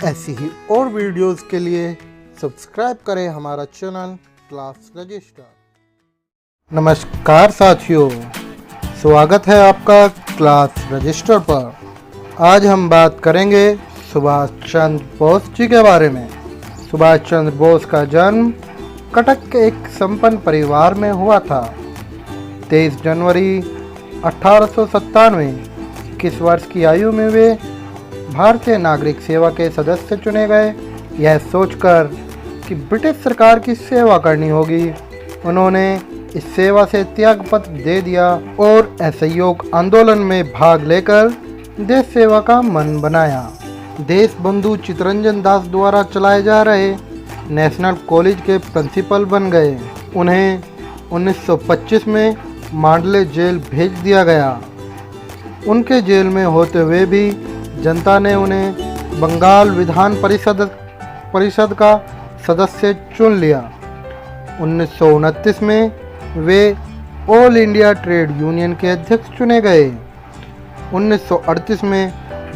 ऐसी ही और वीडियोस के लिए सब्सक्राइब करें हमारा चैनल क्लास रजिस्टर। नमस्कार साथियों, स्वागत है आपका क्लास रजिस्टर पर। आज हम बात करेंगे सुभाष चंद्र बोस जी के बारे में। सुभाष चंद्र बोस का जन्म कटक के एक संपन्न परिवार में हुआ था। 23 जनवरी 1897 21 वर्ष की आयु में वे भारतीय नागरिक सेवा के सदस्य चुने गए। यह सोचकर कि ब्रिटिश सरकार की सेवा करनी होगी, उन्होंने इस सेवा से त्यागपत्र दे दिया और असहयोग आंदोलन में भाग लेकर देश सेवा का मन बनाया। देश बंधु चित्तरंजन दास द्वारा चलाए जा रहे नेशनल कॉलेज के प्रिंसिपल बन गए। उन्हें 1925 में मांडले जेल भेज दिया गया। उनके जेल में होते हुए भी जनता ने उन्हें बंगाल विधान परिषद का सदस्य चुन लिया। 1929 में वे ऑल इंडिया ट्रेड यूनियन के अध्यक्ष चुने गए। 1938 में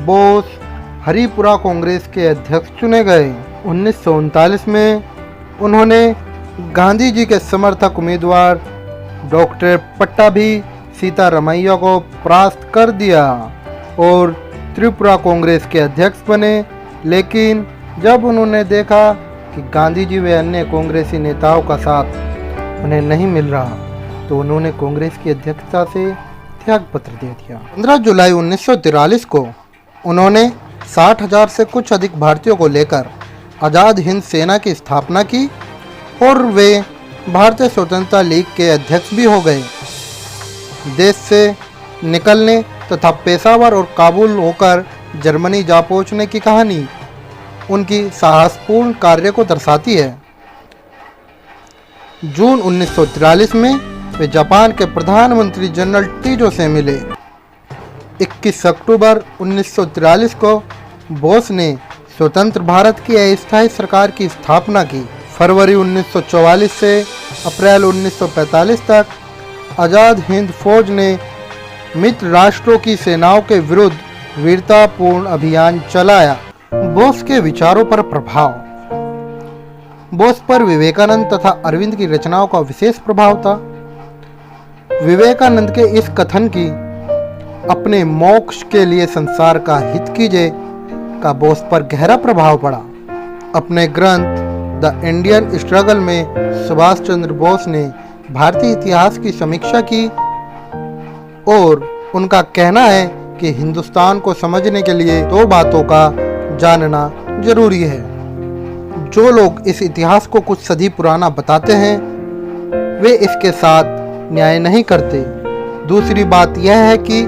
बोस हरिपुरा कांग्रेस के अध्यक्ष चुने गए। 1939 में उन्होंने गांधी जी के समर्थक उम्मीदवार डॉक्टर पट्टाभी सीतारमैया को परास्त कर दिया और त्रिपुरा कांग्रेस के अध्यक्ष बने। लेकिन जब उन्होंने देखा कि गांधी जी व अन्य कांग्रेसी नेताओं का साथ उन्हें नहीं मिल रहा, तो उन्होंने कांग्रेस की अध्यक्षता से त्यागपत्र दे दिया। 15 जुलाई 1943 को उन्होंने 60,000 से कुछ अधिक भारतीयों को लेकर आज़ाद हिंद सेना की स्थापना की और वे भारतीय स्वतंत्रता लीग के अध्यक्ष भी हो गए। देश से निकलने तथा पेशावर और काबुल होकर जर्मनी जा पहुंचने की कहानी उनकी साहसपूर्ण कार्य को दर्शाती है। जून 1943 में वे जापान के प्रधानमंत्री जनरल टीजो से मिले। 21 अक्टूबर 1943 को बोस ने स्वतंत्र भारत की अस्थायी सरकार की स्थापना की। फरवरी 1944 से अप्रैल 1945 तक आज़ाद हिंद फौज ने मित्र राष्ट्रों की सेनाओं के विरुद्ध वीरतापूर्ण अभियान चलाया। बोस के विचारों पर प्रभाव। बोस पर विवेकानंद तथा अरविंद की रचनाओं का विशेष प्रभाव था। विवेकानंद के इस कथन की अपने मोक्ष के लिए संसार का हित कीजिए का बोस पर गहरा प्रभाव पड़ा। अपने ग्रंथ द इंडियन स्ट्रगल में सुभाष चंद्र बोस ने भारतीय इतिहास की समीक्षा की और उनका कहना है कि हिंदुस्तान को समझने के लिए 2 बातों का जानना जरूरी है। जो लोग इस इतिहास को कुछ सदी पुराना बताते हैं, वे इसके साथ न्याय नहीं करते। दूसरी बात यह है कि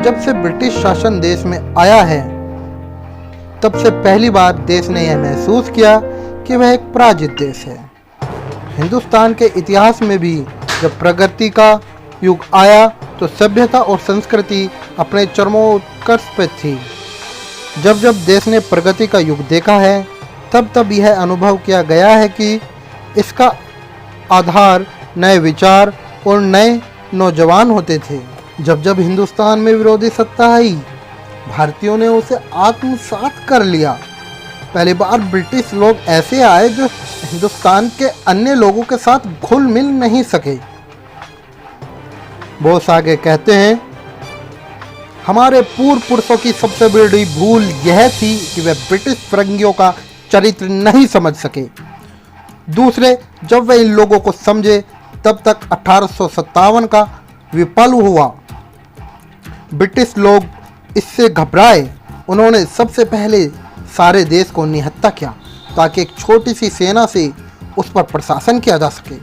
जब से ब्रिटिश शासन देश में आया है, तब से पहली बार देश ने यह महसूस किया कि वह एक पराजित देश है। हिंदुस्तान के इतिहास में भी जब प्रगति का युग आया तो सभ्यता और संस्कृति अपने चरमोत्कर्ष पर थी। जब जब देश ने प्रगति का युग देखा है, तब तब यह अनुभव किया गया है कि इसका आधार नए विचार और नए नौजवान होते थे। जब जब हिंदुस्तान में विरोधी सत्ता आई, भारतीयों ने उसे आत्मसात कर लिया। पहली बार ब्रिटिश लोग ऐसे आए जो हिंदुस्तान के अन्य लोगों के साथ घुल मिल नहीं सके। बोस आगे कहते हैं, हमारे पूर्व पुरुषों की सबसे बड़ी भूल यह थी कि वे ब्रिटिश फिरंगियों का चरित्र नहीं समझ सके। दूसरे, जब वे इन लोगों को समझे, तब तक 1857 का विफल हुआ। ब्रिटिश लोग इससे घबराए। उन्होंने सबसे पहले सारे देश को निहत्था किया ताकि एक छोटी सी सेना से उस पर प्रशासन किया जा सके।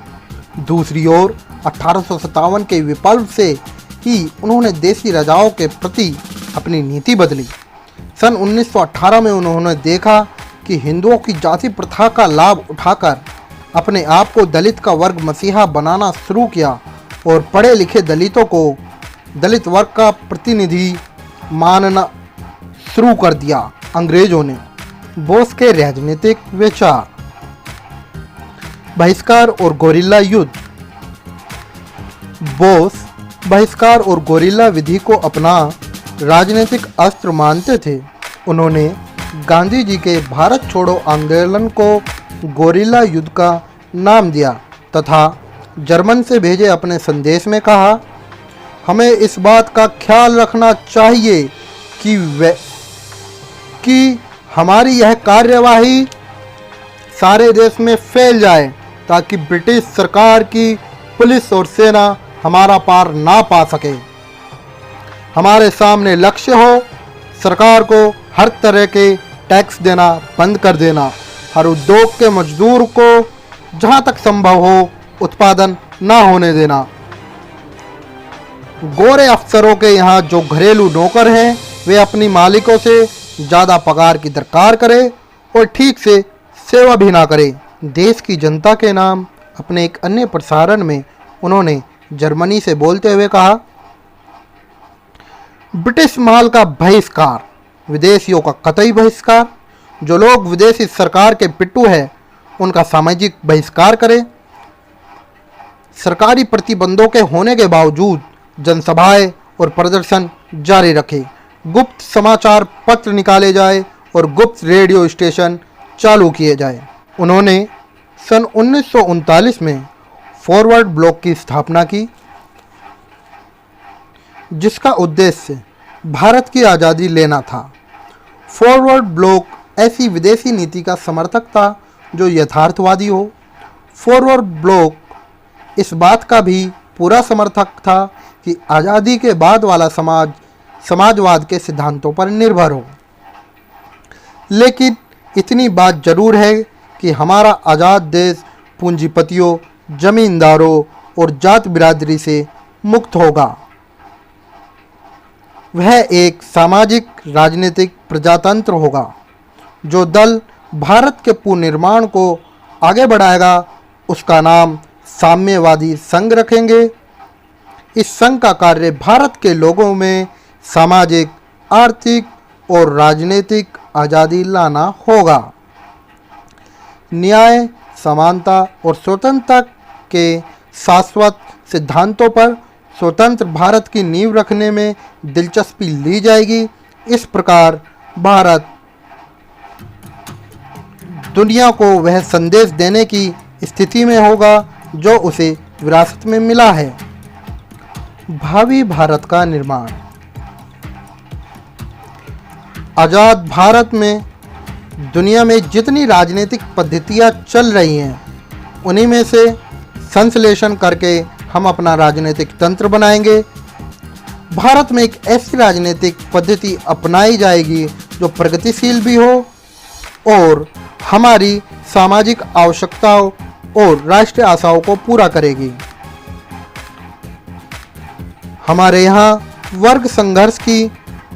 दूसरी ओर 1857 के विप्लव से ही उन्होंने देसी राजाओं के प्रति अपनी नीति बदली। सन 1918 में उन्होंने देखा कि हिंदुओं की जाति प्रथा का लाभ उठाकर अपने आप को दलित का वर्ग मसीहा बनाना शुरू किया और पढ़े लिखे दलितों को दलित वर्ग का प्रतिनिधि मानना शुरू कर दिया अंग्रेजों ने। बोस के राजनीतिक विचार। बहिष्कार और गोरिल्ला युद्ध। बोस बहिष्कार और गोरिल्ला विधि को अपना राजनीतिक अस्त्र मानते थे। उन्होंने गांधी जी के भारत छोड़ो आंदोलन को गोरिल्ला युद्ध का नाम दिया तथा जर्मन से भेजे अपने संदेश में कहा, हमें इस बात का ख्याल रखना चाहिए कि हमारी यह कार्यवाही सारे देश में फैल जाए ताकि ब्रिटिश सरकार की पुलिस और सेना हमारा पार ना पा सके। हमारे सामने लक्ष्य हो सरकार को हर तरह के टैक्स देना बंद कर देना, हर उद्योग के मजदूर को जहां तक संभव हो उत्पादन ना होने देना, गोरे अफसरों के यहाँ जो घरेलू नौकर हैं वे अपनी मालिकों से ज़्यादा पगार की दरकार करें और ठीक से सेवा भी ना करें। देश की जनता के नाम अपने एक अन्य प्रसारण में उन्होंने जर्मनी से बोलते हुए कहा, ब्रिटिश माल का बहिष्कार, विदेशियों का कतई बहिष्कार, जो लोग विदेशी सरकार के पिट्ठू हैं उनका सामाजिक बहिष्कार करें। सरकारी प्रतिबंधों के होने के बावजूद जनसभाएं और प्रदर्शन जारी रखें, गुप्त समाचार पत्र निकाले जाए और गुप्त रेडियो स्टेशन चालू किए जाए। उन्होंने सन 1939 में फॉरवर्ड ब्लॉक की स्थापना की, जिसका उद्देश्य भारत की आज़ादी लेना था। फॉरवर्ड ब्लॉक ऐसी विदेशी नीति का समर्थक था जो यथार्थवादी हो। फॉरवर्ड ब्लॉक इस बात का भी पूरा समर्थक था कि आज़ादी के बाद वाला समाज समाजवाद के सिद्धांतों पर निर्भर हो। लेकिन इतनी बात जरूर है कि हमारा आज़ाद देश पूंजीपतियों, जमींदारों और जात बिरादरी से मुक्त होगा। वह एक सामाजिक राजनीतिक प्रजातंत्र होगा। जो दल भारत के पुनर्निर्माण को आगे बढ़ाएगा उसका नाम साम्यवादी संघ रखेंगे। इस संघ का कार्य भारत के लोगों में सामाजिक, आर्थिक और राजनीतिक आज़ादी लाना होगा। न्याय, समानता और स्वतंत्रता के शाश्वत सिद्धांतों पर स्वतंत्र भारत की नींव रखने में दिलचस्पी ली जाएगी। इस प्रकार भारत दुनिया को वह संदेश देने की स्थिति में होगा जो उसे विरासत में मिला है। भावी भारत का निर्माण। आज़ाद भारत में दुनिया में जितनी राजनीतिक पद्धतियाँ चल रही हैं उन्हीं में से संश्लेषण करके हम अपना राजनीतिक तंत्र बनाएंगे। भारत में एक ऐसी राजनीतिक पद्धति अपनाई जाएगी जो प्रगतिशील भी हो और हमारी सामाजिक आवश्यकताओं और राष्ट्रीय आशाओं को पूरा करेगी। हमारे यहाँ वर्ग संघर्ष की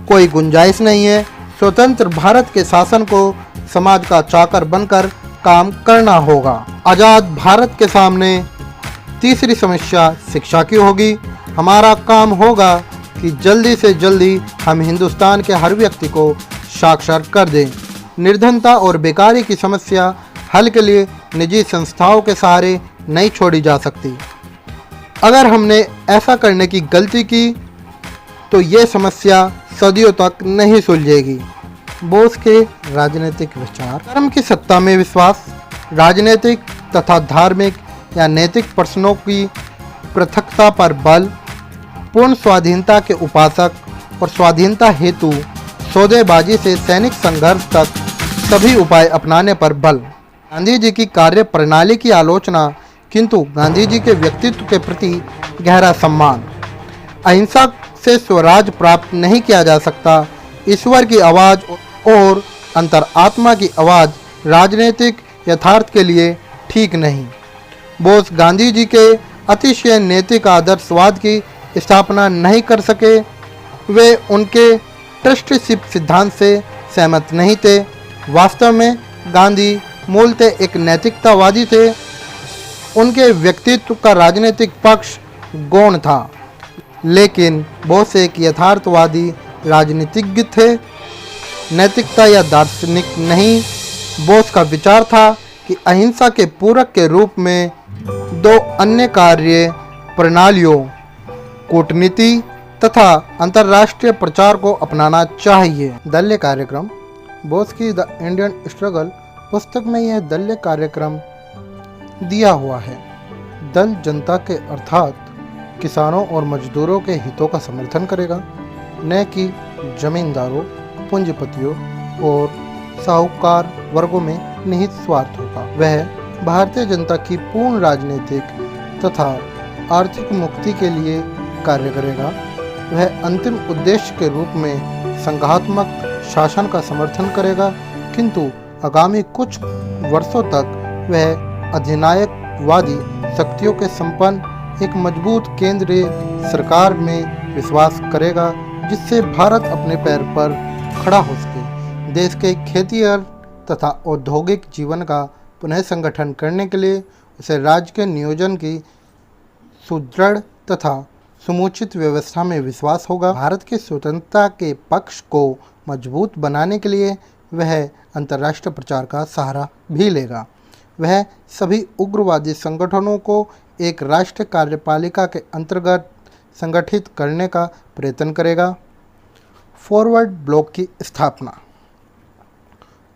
कोई गुंजाइश नहीं है। स्वतंत्र भारत के शासन को समाज का चाकर बनकर काम करना होगा। आज़ाद भारत के सामने तीसरी समस्या शिक्षा की होगी। हमारा काम होगा कि जल्दी से जल्दी हम हिंदुस्तान के हर व्यक्ति को साक्षर कर दें। निर्धनता और बेकारी की समस्या हल के लिए निजी संस्थाओं के सहारे नहीं छोड़ी जा सकती। अगर हमने ऐसा करने की गलती की तो ये समस्या सदियों तक नहीं सुलझेगी। बोस के राजनीतिक विचार। धर्म की सत्ता में विश्वास, राजनीतिक तथा धार्मिक या नैतिक प्रश्नों की पृथकता पर बल, पूर्ण स्वाधीनता के उपासक और स्वाधीनता हेतु सौदेबाजी से सैनिक संघर्ष तक सभी उपाय अपनाने पर बल। गांधी जी की कार्य प्रणाली की आलोचना किंतु गांधी जी के व्यक्तित्व के प्रति गहरा सम्मान। अहिंसा से स्वराज प्राप्त नहीं किया जा सकता। ईश्वर की आवाज़ और अंतरात्मा की आवाज़ राजनीतिक यथार्थ के लिए ठीक नहीं। बोस गांधी जी के अतिशय नैतिक आदर्शवाद की स्थापना नहीं कर सके। वे उनके ट्रस्टीशिप सिद्धांत से सहमत नहीं थे। वास्तव में गांधी मूलतः एक नैतिकतावादी थे। उनके व्यक्तित्व का राजनीतिक पक्ष गौण था, लेकिन बोस एक यथार्थवादी राजनीतिज्ञ थे, नैतिकता या दार्शनिक नहीं। बोस का विचार था कि अहिंसा के पूरक के रूप में दो अन्य कार्य प्रणालियों, कूटनीति तथा अंतर्राष्ट्रीय प्रचार को अपनाना चाहिए। दलीय कार्यक्रम। बोस की द इंडियन स्ट्रगल पुस्तक में यह दलीय कार्यक्रम दिया हुआ है। दल जनता के अर्थात किसानों और मजदूरों के हितों का समर्थन करेगा, न कि जमींदारों, पूंजीपतियों और साहूकार वर्गों में निहित स्वार्थ होगा। वह भारतीय जनता की पूर्ण राजनीतिक तथा आर्थिक मुक्ति के लिए कार्य करेगा। वह अंतिम उद्देश्य के रूप में संघात्मक शासन का समर्थन करेगा, किंतु आगामी कुछ वर्षों तक वह अधिनायकवादी शक्तियों के संपन्न एक मजबूत केंद्रीय सरकार में विश्वास करेगा, जिससे भारत अपने पैर पर खड़ा हो सके। देश के खेती तथा औद्योगिक जीवन का पुनः संगठन करने के लिए उसे राज्य के नियोजन की सुदृढ़ तथा समुचित व्यवस्था में विश्वास होगा। भारत की स्वतंत्रता के पक्ष को मजबूत बनाने के लिए वह अंतर्राष्ट्रीय प्रचार का सहारा भी लेगा। वह सभी उग्रवादी संगठनों को एक राष्ट्रीय कार्यपालिका के अंतर्गत संगठित करने का प्रयत्न करेगा। फॉरवर्ड ब्लॉक की स्थापना।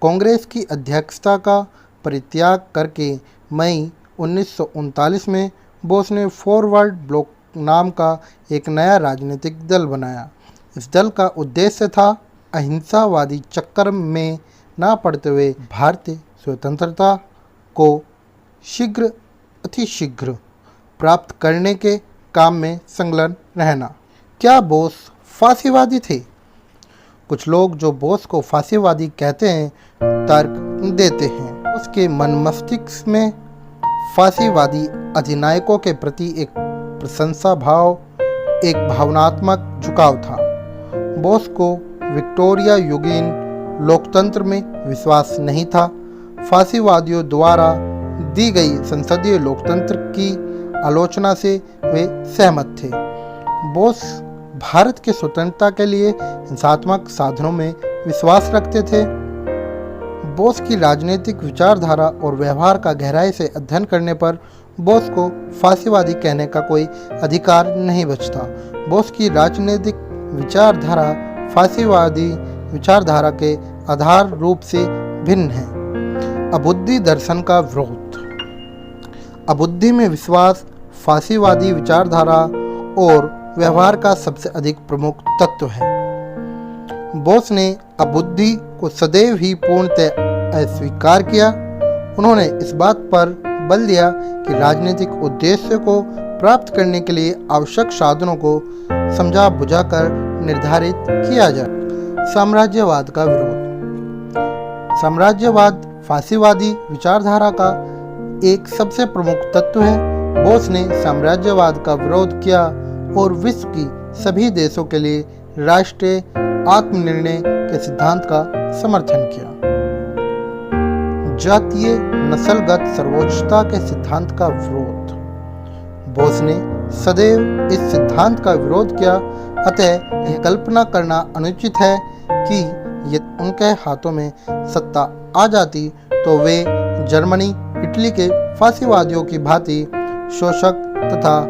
कांग्रेस की अध्यक्षता का परित्याग करके मई 1939 में बोस ने फॉरवर्ड ब्लॉक नाम का एक नया राजनीतिक दल बनाया। इस दल का उद्देश्य था अहिंसावादी चक्कर में न पड़ते हुए भारतीय स्वतंत्रता को अतिशीघ्र प्राप्त करने के काम में संलग्न रहना। क्या बोस फांसीवादी थे? कुछ लोग जो बोस को फांसीवादी कहते हैं तर्क देते हैं। उसके मन मस्तिष्क में फांसीवादी अधिनायकों के प्रति एक प्रशंसा भाव, एक भावनात्मक झुकाव था। बोस को विक्टोरिया युगीन लोकतंत्र में विश्वास नहीं था। फांसीवादियों द्वारा दी गई संसदीय लोकतंत्र की आलोचना से वे सहमत थे। बोस भारत की स्वतंत्रता के लिए हिंसात्मक साधनों में विश्वास रखते थे। बोस की राजनीतिक विचारधारा और व्यवहार का गहराई से अध्ययन करने पर बोस को फांसीवादी कहने का कोई अधिकार नहीं बचता। बोस की राजनीतिक विचारधारा फांसीवादी विचारधारा के आधार रूप से भिन्न है। अबुद्धि दर्शन का विरोध। अबुद्धि में विश्वास फांसीवादी विचारधारा और व्यवहार का सबसे अधिक प्रमुख तत्व है। बोस ने अबुद्धि को सदैव ही पूर्णतः अस्वीकार किया। उन्होंने इस बात पर बल दिया कि राजनीतिक उद्देश्य को प्राप्त करने के लिए आवश्यक साधनों को समझा बुझाकर निर्धारित किया जाए। साम्राज्यवाद का विरोध। साम्राज्यवाद फांसीवादी विचारधारा का एक सबसे प्रमुख तत्व है। बोस ने साम्राज्यवाद का विरोध किया और विश्व की सभी देशों के लिए राष्ट्रीय आत्मनिर्णय के सिद्धांत का समर्थन किया। जातीय नस्लगत सर्वोच्चता के सिद्धांत का विरोध। बोस ने सदैव इस सिद्धांत का विरोध किया। अतः यह कल्पना करना अनुचित है कि यदि उनके हाथों में सत्ता आ जाती तो वे जर्मनी, इटली के फांसीवादियों की भांति शोषक तथा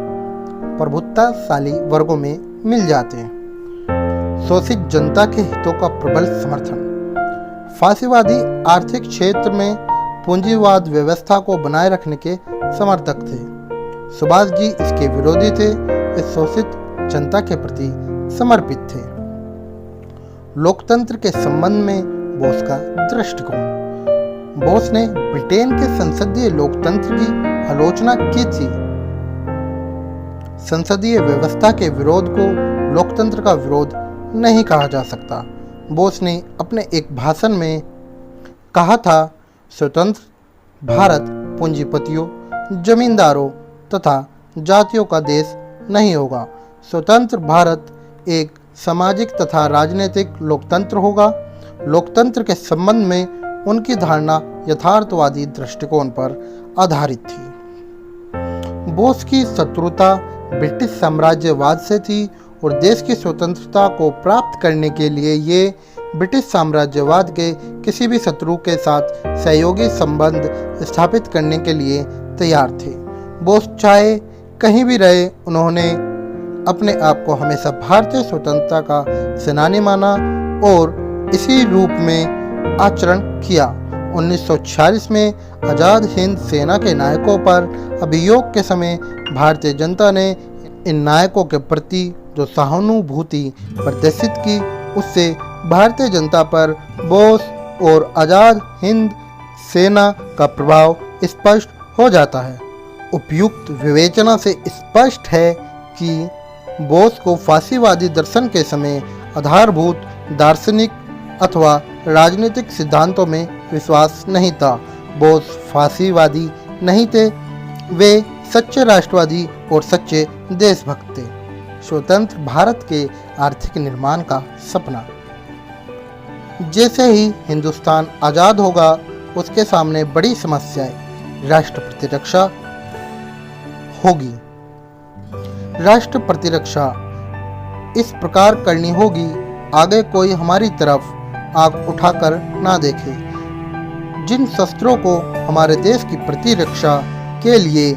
प्रभुत्वशाली वर्गों में मिल जाते हैं। शोषित जनता के हितों का प्रबल समर्थन। फांसीवादी आर्थिक क्षेत्र में पूंजीवाद व्यवस्था को बनाए रखने के समर्थक थे। सुभाष जी इसके विरोधी थे। वे शोषित जनता के प्रति समर्पित थे। लोकतंत्र के संबंध में बोस का दृष्टिकोण। बोस ने ब्रिटेन के संसदीय लोकतंत्र की आलोचना की थी। संसदीय व्यवस्था के विरोध को लोकतंत्र का विरोध नहीं कहा जा सकता। बोस ने अपने एक भाषण में कहा था, स्वतंत्र भारत पूंजीपतियों, जमींदारों तथा जातियों का देश नहीं होगा। स्वतंत्र भारत एक सामाजिक तथा राजनीतिक लोकतंत्र होगा। लोकतंत्र के संबंध में उनकी धारणा यथार्थवादी दृष्टिकोण पर आधारित थी। बोस की शत्रुता ब्रिटिश साम्राज्यवाद से थी और देश की स्वतंत्रता को प्राप्त करने के लिए ये ब्रिटिश साम्राज्यवाद के किसी भी शत्रु के साथ सहयोगी संबंध स्थापित करने के लिए तैयार थे। बोस चाहे कहीं भी रहे, उन्होंने अपने आप को हमेशा भारतीय स्वतंत्रता का सेनानी माना और इसी रूप में आचरण किया। 1946 में आज़ाद हिंद सेना के नायकों पर अभियोग के समय भारतीय जनता ने इन नायकों के प्रति जो सहानुभूति प्रदर्शित की, उससे भारतीय जनता पर बोस और आज़ाद हिंद सेना का प्रभाव स्पष्ट हो जाता है। उपयुक्त विवेचना से स्पष्ट है कि बोस को फांसीवादी दर्शन के समय आधारभूत दार्शनिक अथवा राजनीतिक सिद्धांतों में विश्वास नहीं था। बोस फांसीवादी नहीं थे, वे सच्चे राष्ट्रवादी और सच्चे देशभक्त थे। स्वतंत्र भारत के आर्थिक निर्माण का सपना। जैसे ही हिंदुस्तान आज़ाद होगा, उसके सामने बड़ी समस्याएं राष्ट्र प्रतिरक्षा होगी। राष्ट्र प्रतिरक्षा इस प्रकार करनी होगी, आगे कोई हमारी तरफ आंख उठाकर ना देखे। जिन शस्त्रों को हमारे देश की प्रतिरक्षा के लिए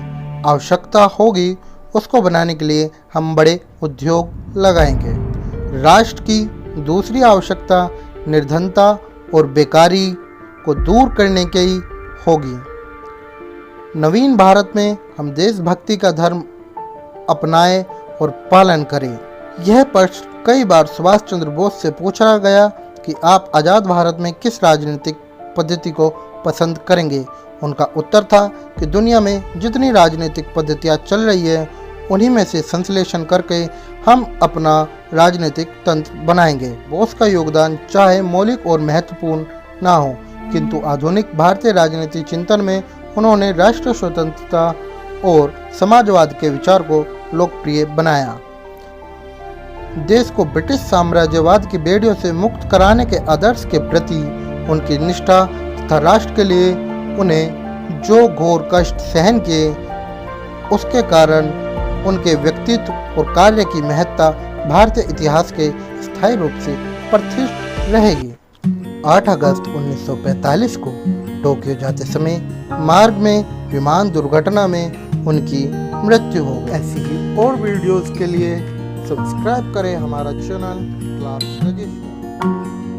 आवश्यकता होगी, उसको बनाने के लिए हम बड़े उद्योग लगाएंगे। राष्ट्र की दूसरी आवश्यकता निर्धनता और बेकारी को दूर करने की होगी। नवीन भारत में हम देशभक्ति का धर्म अपनाएं और पालन करें। यह प्रश्न कई बार सुभाष चंद्र बोस से पूछा गया कि आप आज़ाद भारत में किस राजनीतिक पद्धति को पसंद करेंगे। उनका उत्तर था कि दुनिया में जितनी राजनीतिक पद्धतियाँ चल रही है, उन्हीं में से संश्लेषण करके हम अपना राजनीतिक तंत्र बनाएंगे। बोस का योगदान चाहे मौलिक और महत्वपूर्ण ना हो, किंतु आधुनिक भारतीय राजनीतिक चिंतन में उन्होंने राष्ट्र स्वतंत्रता और समाजवाद के विचार को लोकप्रिय बनाया। देश को ब्रिटिश साम्राज्यवाद की बेड़ियों से मुक्त कराने के आदर्श के प्रति उनकी निष्ठा तथा राष्ट्र के लिए उन्हें जो घोर कष्ट सहन किए, उसके कारण उनके व्यक्तित्व और कार्य की महत्ता भारतीय इतिहास के स्थायी रूप से प्रतिष्ठित रहेगी। 8 अगस्त 1945 को टोक्यो जाते समय मार्ग में विमान दुर्घटना में उनकी मृत्यु हो गई। ऐसी ही और वीडियोस के लिए सब्सक्राइब करें हमारा चैनल क्लास रजिस्टर।